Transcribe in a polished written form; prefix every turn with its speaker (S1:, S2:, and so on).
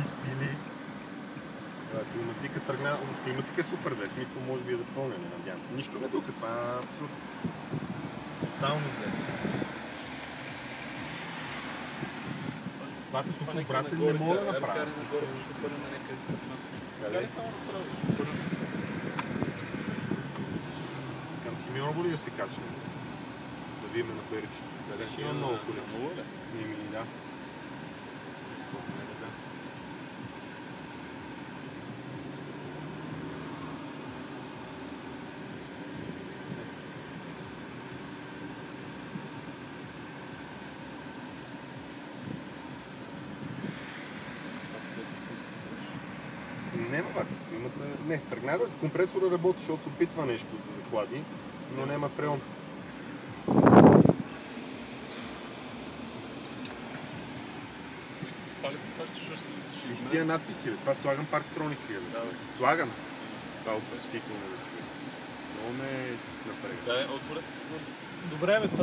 S1: изпили. Климатика е супер зле, смисъл може би е запълнена, надявам се. Нищо не духа, това е абсурд. Тотално зле. Това тук брате не мога да направя. Къде? Към Симеоново ли да се качнем? Да видим на Беричето. Къде ще има много коли? Да. Не, тръгна да компресора работи, защото се опитва нещо да захлади, но няма фреон. И с тия надписи, бе. Това слагам парктроник ли, бе? Слагам. Това е отвратително, бе, човек. Много ме напряга.
S2: Да, отворете.
S3: Добре, бе, това